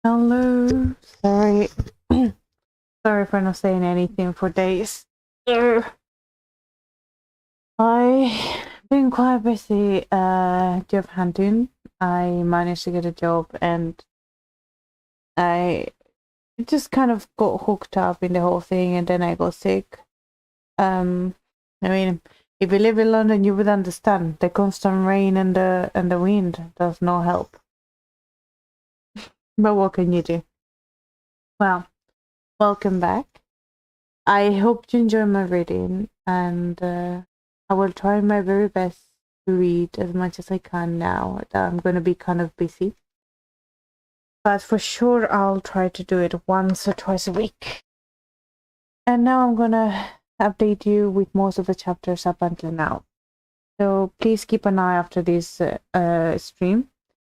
Hello. Sorry. Sorry for not saying anything for days. I've been quite busy job hunting. I managed to get a job and I just kind of got hooked up in the whole thing, and then I got sick. I mean, if you live in London, you would understand the constant rain and the wind does not help. But what can you do? Well, welcome back. I hope you enjoy my reading, and I will try my very best to read as much as I can now that I'm going to be kind of busy. But for sure, I'll try to do it once or twice a week. And now I'm going to update you with most of the chapters up until now. So please keep an eye after this stream,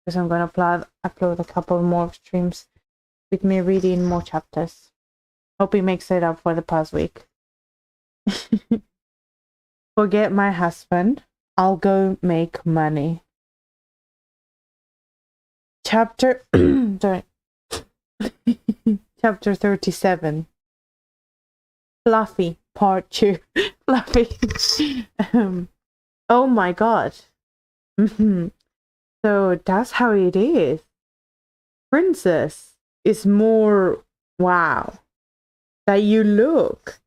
because I'm going to upload a couple more streams with me reading more chapters. Hope it makes it up for the past week. Forget my husband. I'll go make money. Chapter sorry. Chapter 37. Fluffy, part 2. Fluffy. Oh my god. So that's how it is. Princess is more wow that you look.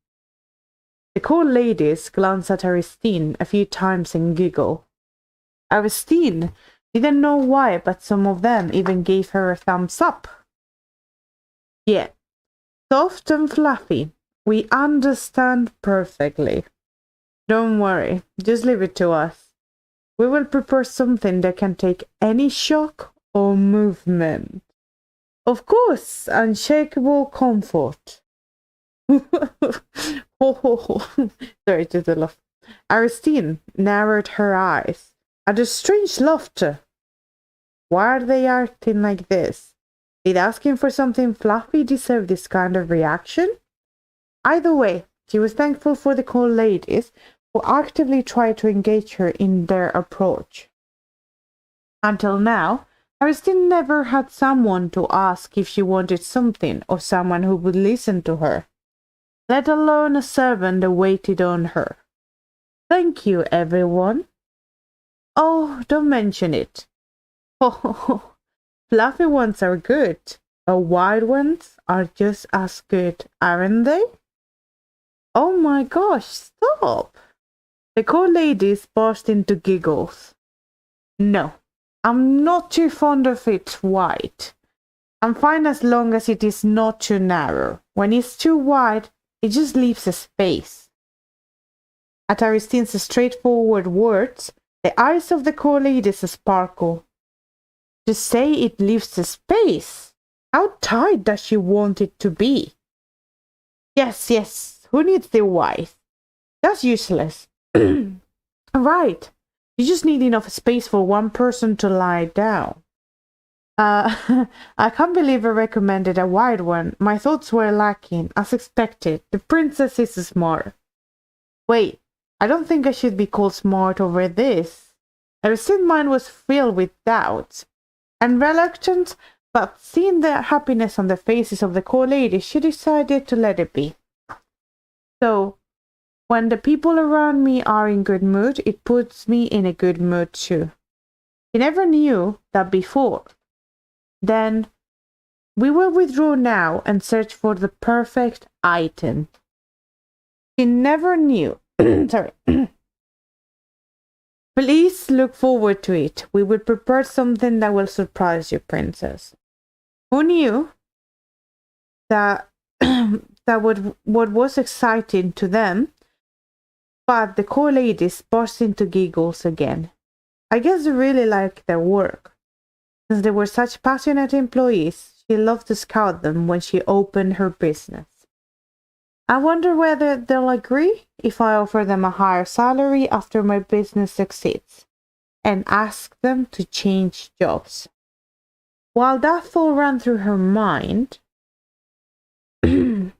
The cool ladies glance at Aristine a few times and giggle. Aristine didn't know why, but some of them even gave her a thumbs up. Yeah, soft and fluffy. We understand perfectly. Don't worry, just leave it to us. We will prepare something that can take any shock or movement. Of course, unshakable comfort. Sorry to the laugh. Aristine narrowed her eyes at a strange laughter. Why are they acting like this? Did asking for something fluffy deserve this kind of reaction? Either way, she was thankful for the cool ladies who actively tried to engage her in their approach. Until now, Aristine never had someone to ask if she wanted something or someone who would listen to her, let alone a servant that waited on her. Thank you, everyone. Oh, don't mention it. Oh, fluffy ones are good, but wide ones are just as good, aren't they? Oh my gosh, stop! The cool ladies burst into giggles. No, I'm not too fond of it wide. I'm fine as long as it is not too narrow. When it's too wide, it just leaves a space. At Aristine's straightforward words, the eyes of the cool ladies sparkle. To say it leaves a space? How tight does she want it to be? Yes, who needs the wide? That's useless. Right, you just need enough space for one person to lie down. I can't believe I recommended a wide one. My thoughts were lacking, as expected. The princess is smart. Wait, I don't think I should be called smart over this. Aristine's mind was filled with doubts and reluctance, but seeing the happiness on the faces of the cool ladies, she decided to let it be. So, when the people around me are in good mood, it puts me in a good mood too. She never knew that before. Then, we will withdraw now and search for the perfect item. She never knew. Sorry. Please look forward to it. We will prepare something that will surprise you, princess. Who knew that what was exciting to them? But the cool ladies burst into giggles again. I guess they really liked their work. Since they were such passionate employees, she loved to scout them when she opened her business. I wonder whether they'll agree if I offer them a higher salary after my business succeeds, and ask them to change jobs. While that thought ran through her mind, she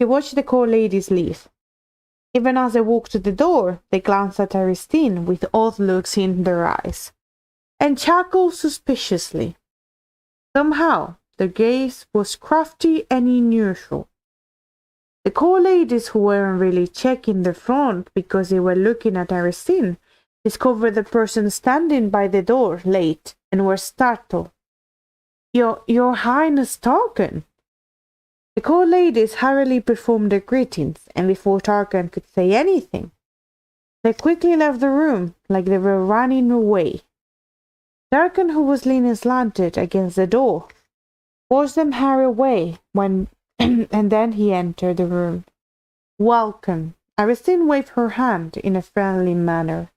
watched the cool ladies leave. Even as they walked to the door, they glanced at Aristine with odd looks in their eyes, and chuckled suspiciously. Somehow, their gaze was crafty and unusual. The court ladies, who weren't really checking the front because they were looking at Aristine, discovered the person standing by the door late and were startled. Your Highness Tarkan! The court ladies hurriedly performed their greetings, and before Tarkan could say anything, they quickly left the room like they were running away. Tarkan, who was leaning slanted against the door, watched them hurry away and then he entered the room. Welcome. Aristine waved her hand in a friendly manner.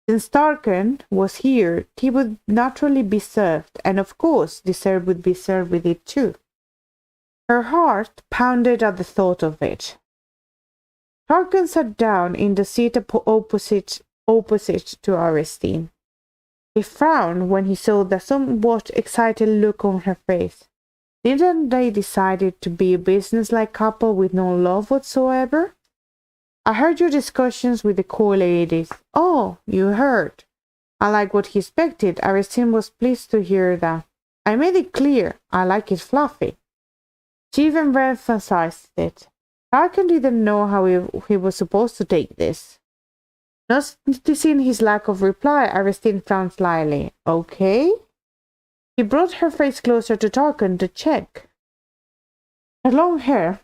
Since Tarkan was here, tea would naturally be served, and of course dessert would be served with it too. Her heart pounded at the thought of it. Tarkan sat down in the seat opposite to Aristine. He frowned when he saw the somewhat excited look on her face. Didn't they decided to be a business-like couple with no love whatsoever? I heard your discussions with the court ladies. Oh, you heard. Unlike what he expected, Aristine was pleased to hear that. I made it clear I like it fluffy. She even emphasized it. Tarkan didn't know how he was supposed to take this. Noticing his lack of reply, Aristine frowned slyly. Okay? He brought her face closer to Tarkan to check. Her long hair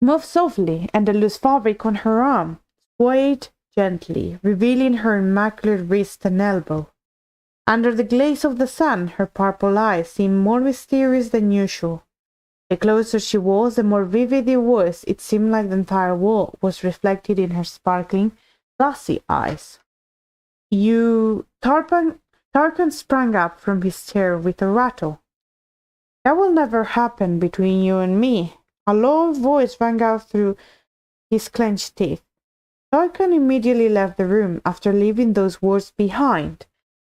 moved softly, and the loose fabric on her arm swayed gently, revealing her immaculate wrist and elbow. Under the glaze of the sun, her purple eyes seemed more mysterious than usual. The closer she was, the more vivid it was. It seemed like the entire wall was reflected in her sparkling, glassy eyes. Tarkan sprang up from his chair with a rattle. That will never happen between you and me. A low voice rang out through his clenched teeth. Tarkan immediately left the room after leaving those words behind.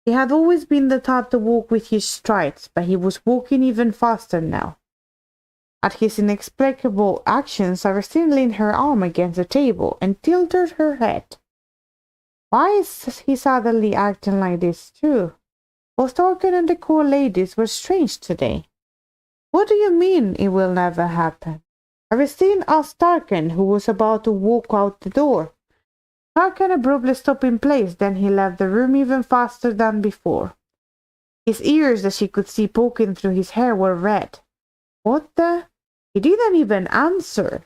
He had always been the type to walk with his strides, but he was walking even faster now. At his inexplicable actions, Aristine leaned her arm against the table and tilted her head. Why is he suddenly acting like this too? Both Tarkan and the court ladies were strange today. What do you mean it will never happen? Aristine asked Tarkan, who was about to walk out the door. Tarkan abruptly stopped in place, then he left the room even faster than before. His ears, that she could see poking through his hair, were red. What the? He didn't even answer.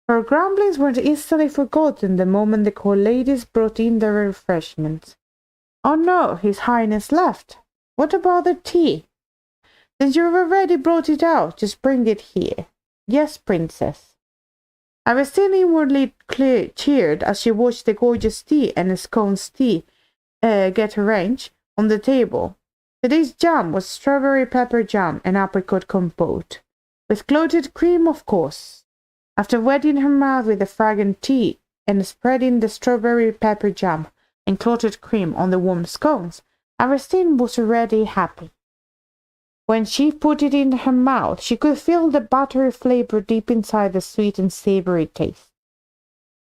Her grumblings were instantly forgotten the moment the court ladies brought in their refreshments. Oh no, His Highness left. What about the tea? Since you've already brought it out, just bring it here. Yes, Princess. Aristine inwardly cheered as she watched the gorgeous tea and scones get arranged on the table. Today's jam was strawberry pepper jam and apricot compote, with clotted cream, of course. After wetting her mouth with the fragrant tea and spreading the strawberry pepper jam and clotted cream on the warm scones, Aristine was already happy. When she put it in her mouth, she could feel the buttery flavor deep inside the sweet and savory taste.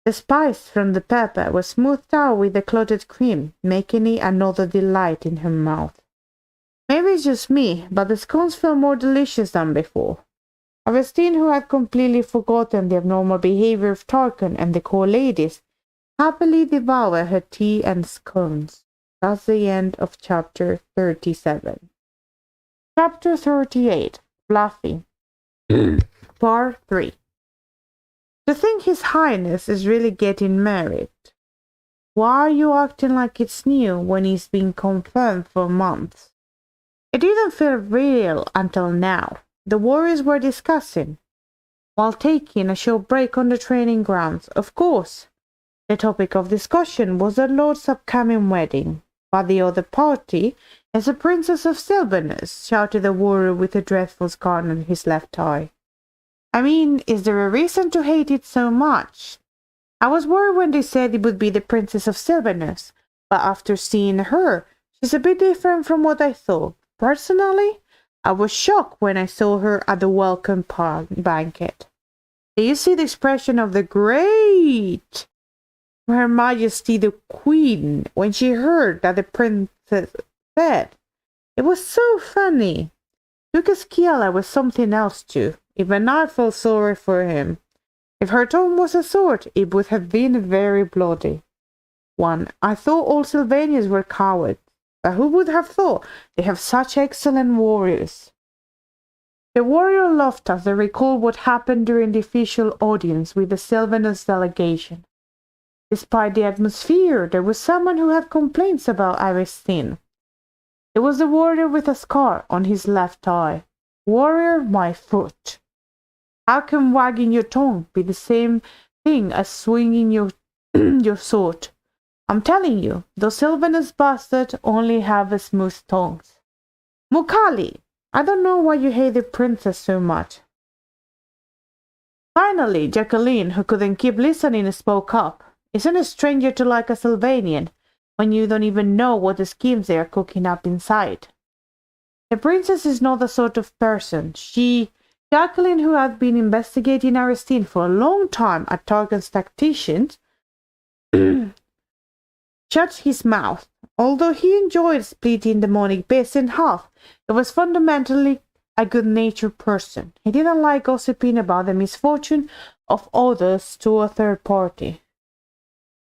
The spice from the pepper was smoothed out with the clotted cream, making it another delight in her mouth. Maybe it's just me, but the scones felt more delicious than before. Aristine, who had completely forgotten the abnormal behavior of Tarkan and the court ladies, happily devoured her tea and scones. That's the end of chapter 37. Chapter 38. Fluffy. Part 3. To think His Highness is really getting married. Why are you acting like it's new when he's been confirmed for months? It didn't feel real until now. The warriors were discussing, while taking a short break on the training grounds. Of course, the topic of discussion was the Lord's upcoming wedding. But the other party is the Princess of Silverness, shouted the warrior with a dreadful scar on his left eye. I mean, is there a reason to hate it so much? I was worried when they said it would be the Princess of Silverness, but after seeing her, she's a bit different from what I thought. Personally, I was shocked when I saw her at the welcome banquet. Did you see the expression of the great Her Majesty the Queen when she heard that the princess said? It was so funny. Lucas Kiala was something else too. Even I felt sorry for him. If her tongue was a sword, it would have been a very bloody one. I thought all Sylvanians were cowards, but who would have thought they have such excellent warriors? The warrior laughed as they recalled what happened during the official audience with the Sylvanus delegation. Despite the atmosphere, there was someone who had complaints about Aristine. It was the warrior with a scar on his left eye. Warrior, my foot. How can wagging your tongue be the same thing as swinging your sword? I'm telling you, those Sylvanus bastards only have a smooth tongues. Mukali, I don't know why you hate the princess so much. Finally, Jacqueline, who couldn't keep listening, spoke up. Isn't a stranger to like a Sylvanian when you don't even know what the schemes they are cooking up inside? The princess is not the sort of person. Jacqueline, who had been investigating Aristine for a long time at Targan's tacticians, shut his mouth. Although he enjoyed splitting the demonic beast in half, he was fundamentally a good-natured person. He didn't like gossiping about the misfortune of others to a third party.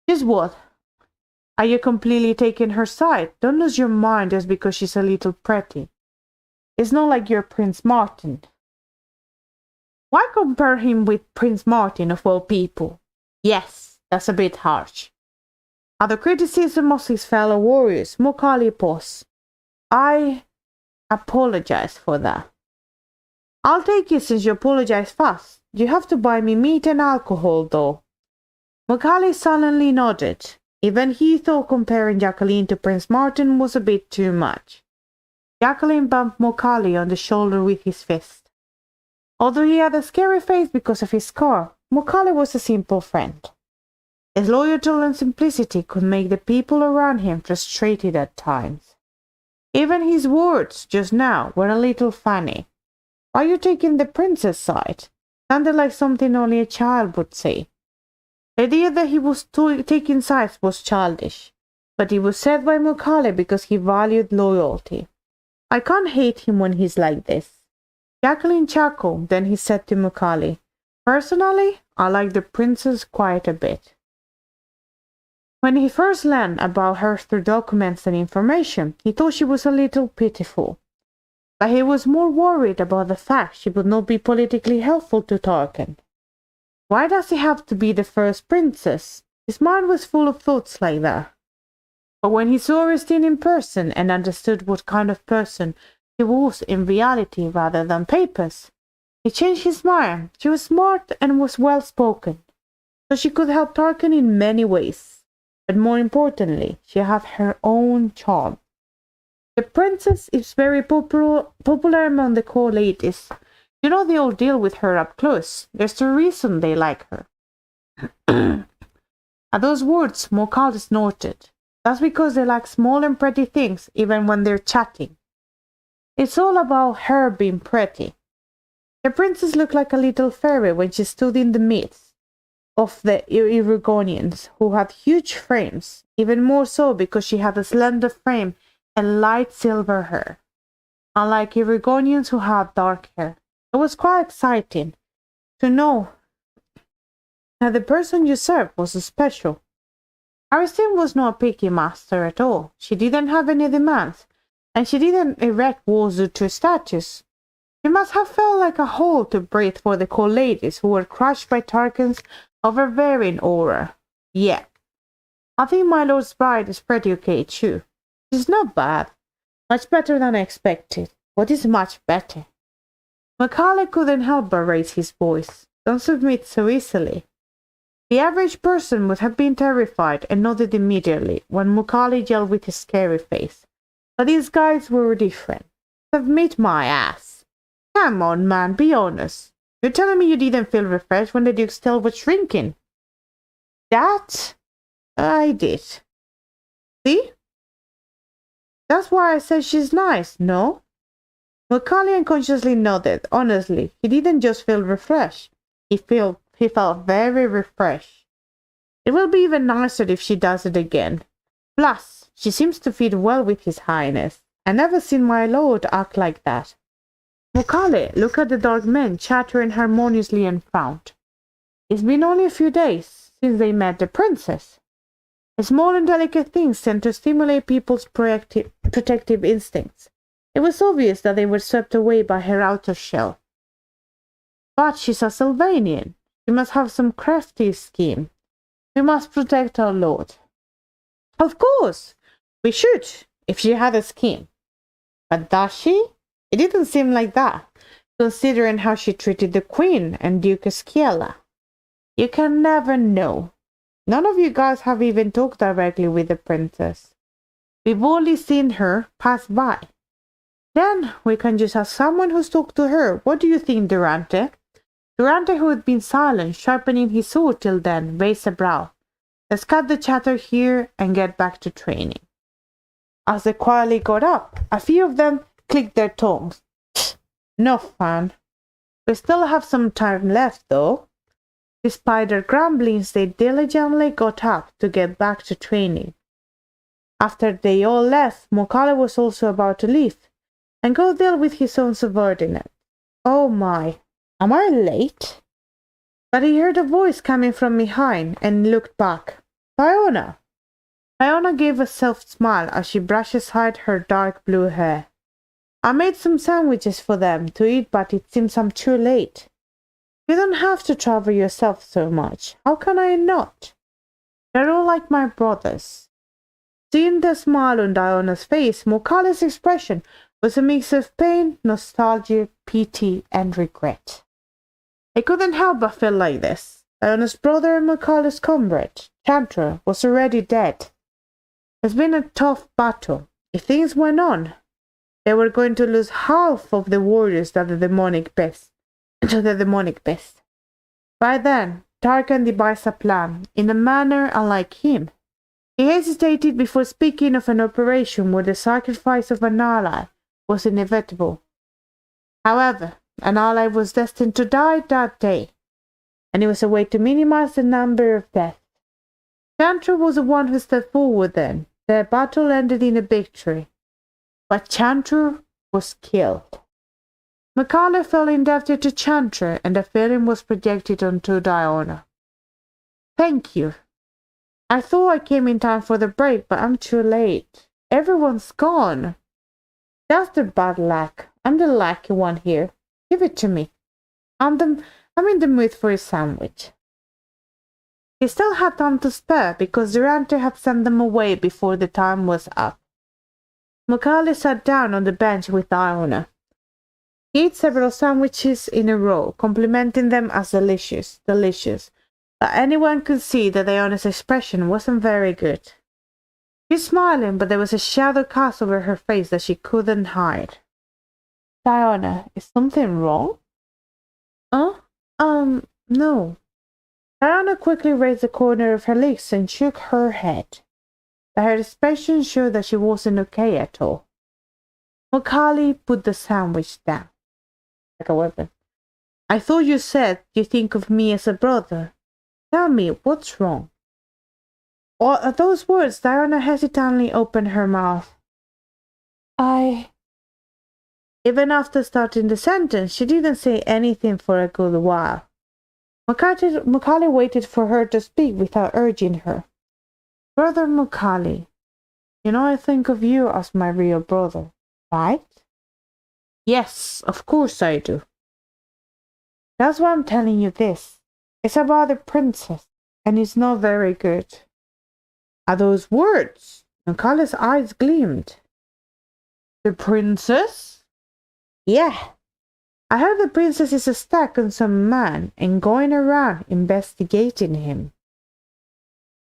Just what? Are you completely taking her side? Don't lose your mind just because she's a little pretty. It's not like you're Prince Martin. Why compare him with Prince Martin of all people? Yes, that's a bit harsh. At the criticism of his fellow warriors, Mokali paused. I apologize for that. I'll take it since you apologize fast. You have to buy me meat and alcohol, though. Mokali sullenly nodded. Even he thought comparing Jacqueline to Prince Martin was a bit too much. Jacqueline bumped Mokali on the shoulder with his fist. Although he had a scary face because of his scar, Mokali was a simple friend. His loyalty and simplicity could make the people around him frustrated at times. Even his words just now were a little funny. Why are you taking the princess' side? Sounded like something only a child would say. The idea that he was taking sides was childish, but it was said by Mokali because he valued loyalty. I can't hate him when he's like this. Jacqueline chuckled, then he said to Mokali, Personally, I like the princess quite a bit. When he first learned about her through documents and information, he thought she was a little pitiful. But he was more worried about the fact she would not be politically helpful to Tarkan. Why does he have to be the first princess? His mind was full of thoughts like that. But when he saw Aristine in person and understood what kind of person she was in reality rather than papers, he changed his mind. She was smart and was well-spoken, so she could help Tarkan in many ways. But more importantly, she had her own charm. The princess is very popular among the court ladies. You know the ordeal with her up close. There's a reason they like her. At those words, Mokal snorted. That's because they like small and pretty things, even when they're chatting. It's all about her being pretty. The princess looked like a little fairy when she stood in the midst of the Irugonians, who had huge frames, even more so because she had a slender frame and light silver hair, unlike Irugonians who had dark hair. It was quite exciting to know that the person you served was special. Aristine was not a picky master at all. She didn't have any demands, and she didn't erect walls due to status. She must have felt like a hole to breathe for the cold ladies who were crushed by Tarkan's overbearing aura. Yeah, I think my lord's bride is pretty okay too. She's not bad. Much better than I expected. What is much better? Macaulay couldn't help but raise his voice. Don't submit so easily. The average person would have been terrified and nodded immediately when Macaulay yelled with his scary face. But these guys were different. Submit my ass. Come on, man, be honest. You're telling me you didn't feel refreshed when the Duke's tail was shrinking? That I did. See? That's why I said she's nice, no? Macaulay unconsciously nodded. Honestly, he didn't just feel refreshed. He felt very refreshed. It will be even nicer if she does it again. Plus, she seems to fit well with His Highness. I never seen my lord act like that. Mokale looked at the dark men chattering harmoniously and frowned. It's been only a few days since they met the princess. Small and delicate things tend to stimulate people's protective instincts. It was obvious that they were swept away by her outer shell. But she's a Sylvanian. She must have some crafty scheme. We must protect our lord. Of course, we should, if she had a scheme. But does she? It didn't seem like that, considering how she treated the queen and Duke Esquiela. You can never know. None of you guys have even talked directly with the princess. We've only seen her pass by. Then we can just ask someone who's talked to her. What do you think, Durante? Durante, who had been silent, sharpening his sword till then, raised a brow. Let's cut the chatter here and get back to training. As they quietly got up, a few of them clicked their tongues. No fun. We still have some time left, though. Despite their grumblings, they diligently got up to get back to training. After they all left, Mokale was also about to leave and go deal with his own subordinate. Oh my, am I late? But he heard a voice coming from behind and looked back. Fiona! Fiona gave a soft smile as she brushed aside her dark blue hair. I made some sandwiches for them to eat, but it seems I'm too late. You don't have to trouble yourself so much. How can I not? They're all like my brothers. Seeing the smile on Diana's face, Mokale's expression was a mix of pain, nostalgia, pity, and regret. I couldn't help but feel like this. Diana's brother and Mokale's comrade, Chantra, was already dead. It's been a tough battle. If things went on, they were going to lose half of the warriors to the demonic beast. By then, Tarkan devised a plan, in a manner unlike him. He hesitated before speaking of an operation where the sacrifice of an ally was inevitable. However, an ally was destined to die that day, and it was a way to minimize the number of deaths. Chantra was the one who stepped forward then. The battle ended in a victory, but Chantra was killed. Mokale felt indebted to Chantra, and the feeling was projected onto Diana. Thank you. I thought I came in time for the break, but I'm too late. Everyone's gone. That's the bad luck. I'm the lucky one here. Give it to me. I'm in the mood for a sandwich. He still had time to spare because Durante had sent them away before the time was up. Mokale sat down on the bench with Diana. He ate several sandwiches in a row, complimenting them as delicious, but anyone could see that Diana's expression wasn't very good. She was smiling, but there was a shadow cast over her face that she couldn't hide. Diana, is something wrong? No. Diana quickly raised the corner of her lips and shook her head, but her expression showed that she wasn't okay at all. Mokale put the sandwich down like a weapon. I thought you said you think of me as a brother. Tell me, what's wrong? At those words, Diana hesitantly opened her mouth. Even after starting the sentence, she didn't say anything for a good while. Mokale waited for her to speak without urging her. Brother Mokale, you know I think of you as my real brother, right? Yes, of course I do. That's why I'm telling you this. It's about the princess, and it's not very good. At those words, Mokale's eyes gleamed. The princess? Yeah. I heard the princess is stuck on some man and going around investigating him.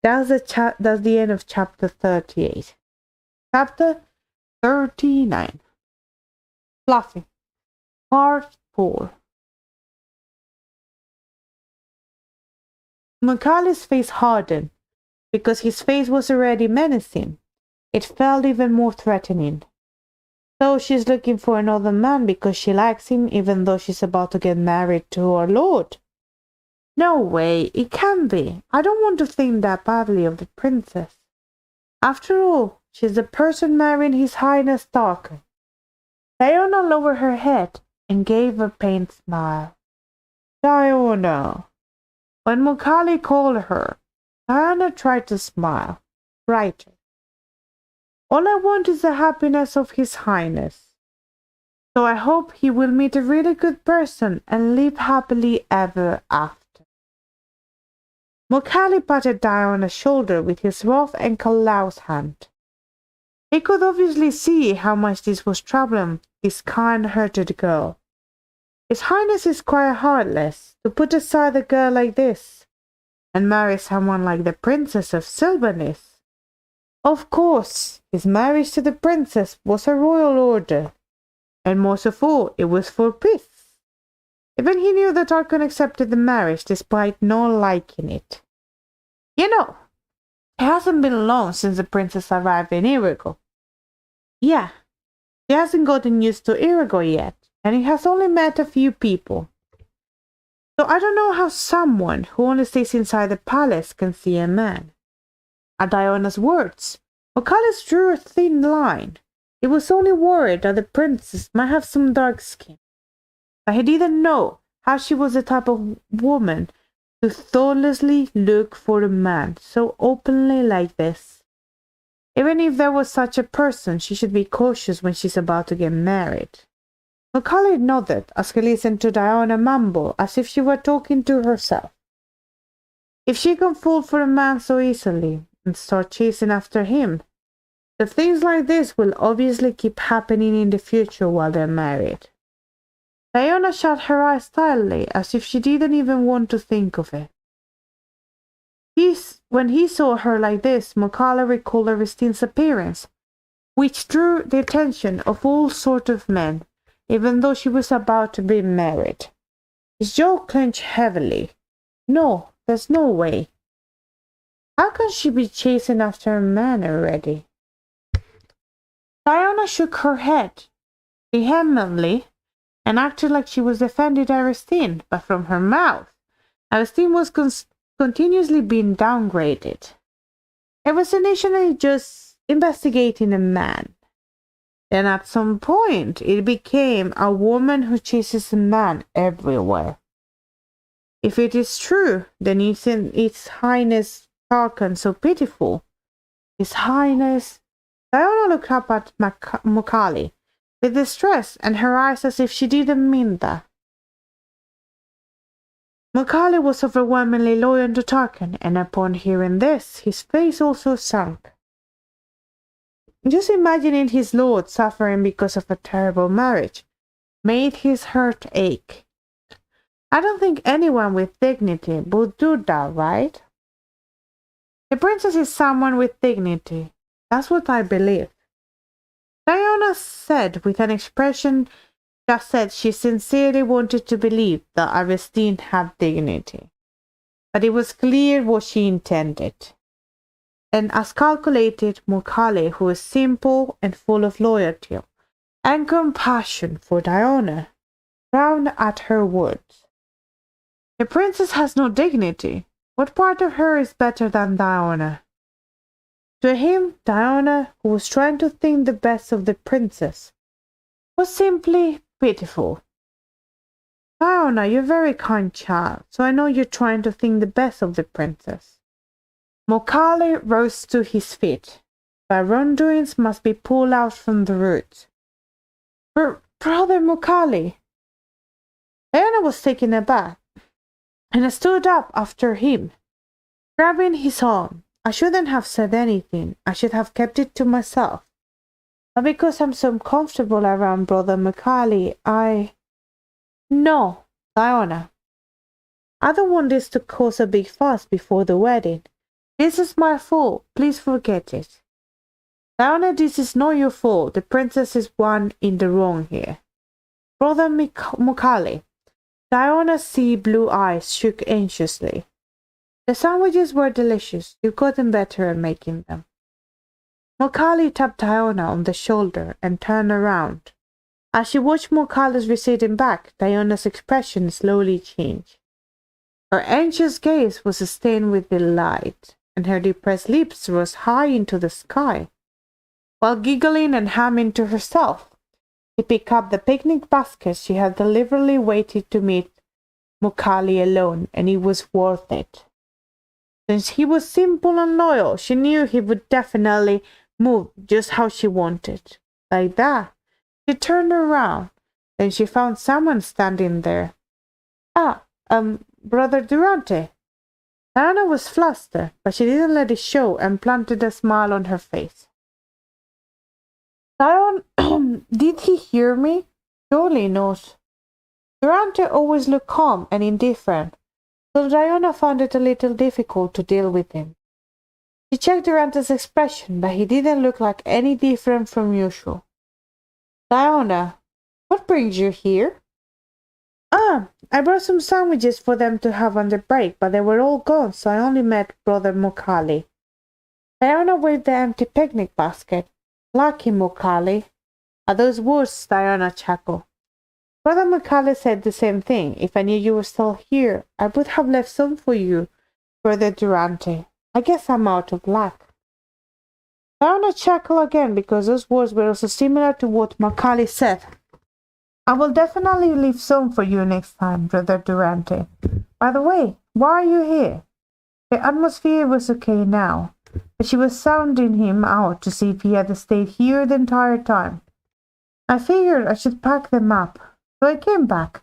That's the end of chapter 38. Chapter 39. Fluffy. Part 4. Mokale's face hardened, because his face was already menacing. It felt even more threatening. So she's looking for another man because she likes him, even though she's about to get married to our lord. No way, it can't be. I don't want to think that badly of the princess. After all, she's the person marrying His Highness Tarkan. Fiona lowered her head and gave a faint smile. Diana. When Mokali called her, Diana tried to smile, brighter. All I want is the happiness of His Highness. So I hope he will meet a really good person and live happily ever after. Mokali patted Diana's shoulder with his rough and callous hand. He could obviously see how much this was troubling this kind-hearted girl. His Highness is quite heartless to put aside a girl like this and marry someone like the Princess of Sylvanis. Of course, his marriage to the princess was a royal order, and most of all, it was for peace. Even he knew that Archon accepted the marriage despite not liking it. You know, it hasn't been long since the princess arrived in Irigo. Yeah, he hasn't gotten used to Irigo yet, and he has only met a few people. So I don't know how someone who only stays inside the palace can see a man. At Diana's words, Mokali drew a thin line. He was only worried that the princess might have some dark skin. But he didn't know how she was the type of woman to thoughtlessly look for a man so openly like this. Even if there was such a person, she should be cautious when she's about to get married. Mokali nodded as he listened to Diana mumble as if she were talking to herself. If she can fall for a man so easily and start chasing after him, the things like this will obviously keep happening in the future while they're married. Diana shut her eyes tightly as if she didn't even want to think of it. When he saw her like this, Mokali recalled Aristine's appearance, which drew the attention of all sorts of men, even though she was about to be married. His jaw clenched heavily. No, there's no way. How can she be chasing after a man already? Diana shook her head vehemently and acted like she was defending Aristine, but from her mouth, Aristine was continuously being downgraded. It was initially just investigating a man. Then at some point, it became a woman who chases a man everywhere. If it is true, then isn't His Highness Tarkan so pitiful? His Highness... Diana looked up at Mokali with distress and her eyes as if she didn't mean that. Mokali was overwhelmingly loyal to Tarkan, and upon hearing this, his face also sunk. Just imagining his lord suffering because of a terrible marriage made his heart ache. I don't think anyone with dignity would do that, right? The princess is someone with dignity. That's what I believe. Diana said with an expression that said she sincerely wanted to believe that Aristine had dignity. But it was clear what she intended. And as calculated, Mokali, who was simple and full of loyalty and compassion for Diana, frowned at her words. The princess has no dignity. What part of her is better than Diana? To him, Diana, who was trying to think the best of the princess, was simply pitiful. Diana, you're a very kind child, so I know you're trying to think the best of the princess. Mokali rose to his feet, but wrongdoings must be pulled out from the root. Brother Mokali! Diana was taken aback, and stood up after him, grabbing his arm. I shouldn't have said anything. I should have kept it to myself. But because I'm so comfortable around Brother Mokali, No, Diana. I don't want this to cause a big fuss before the wedding. This is my fault. Please forget it. Diana, this is not your fault. The princess is one in the wrong here. Brother Mokali. Diana's sea blue eyes shook anxiously. The sandwiches were delicious. You've gotten better at making them. Mokali tapped Diana on the shoulder and turned around. As she watched Mokali's receding back, Diana's expression slowly changed. Her anxious gaze was stained with delight, and her depressed lips rose high into the sky. While giggling and humming to herself, He picked up the picnic basket she had deliberately waited to meet Mukali alone, and it was worth it. Since he was simple and loyal, she knew he would definitely move just how she wanted. Like that. She turned around. Then she found someone standing there. Brother Durante. Diana was flustered, but she didn't let it show and planted a smile on her face. Dion, did he hear me? Surely not. Durante always looked calm and indifferent, so Diana found it a little difficult to deal with him. She checked Durante's expression, but he didn't look like any different from usual. Diana, what brings you here? I brought some sandwiches for them to have on the break, but they were all gone, so I only met Brother Mukali. Diana waved the empty picnic basket. Lucky Mukali. At those words, Diana chuckled. Brother Mukali said the same thing. If I knew you were still here, I would have left some for you, Brother Durante. I guess I'm out of luck. Diana chuckled again because those words were also similar to what Mukali said. I will definitely leave some for you next time, Brother Durante. By the way, why are you here? The atmosphere was okay now, but she was sounding him out to see if he had stayed here the entire time. I figured I should pack them up, so I came back.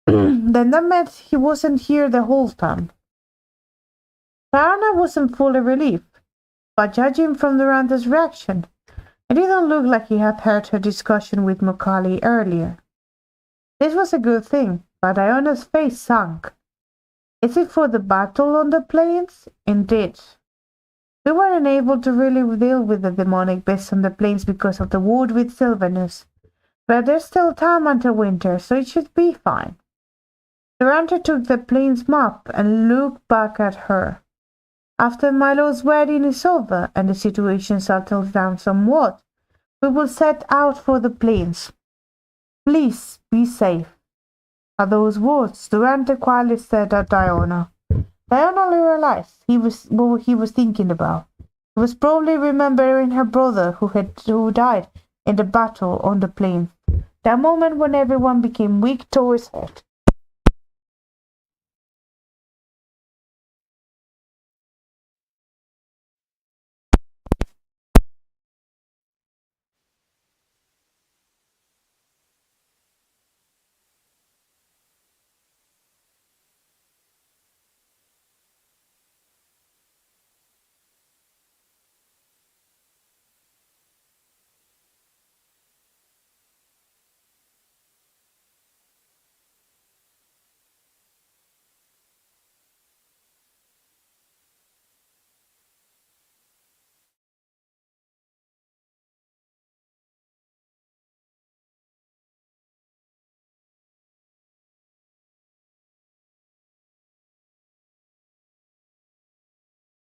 Then that meant he wasn't here the whole time. Diana wasn't fully relieved, but judging from Durante's reaction, it didn't look like he had heard her discussion with Mukali earlier. This was a good thing, but Diana's face sunk. Is it for the battle on the plains? Indeed. We weren't able to really deal with the demonic beasts on the plains because of the war with Sylvanus, but there's still time until winter, so it should be fine. Durante took the plains map and looked back at her. After Milo's wedding is over and the situation settles down somewhat, we will set out for the plains. Please be safe. At those words, Durante quietly stared at Diana. Diana realized what he was thinking about. He was probably remembering her brother who died in the battle on the plains. That moment when everyone became weak towards her.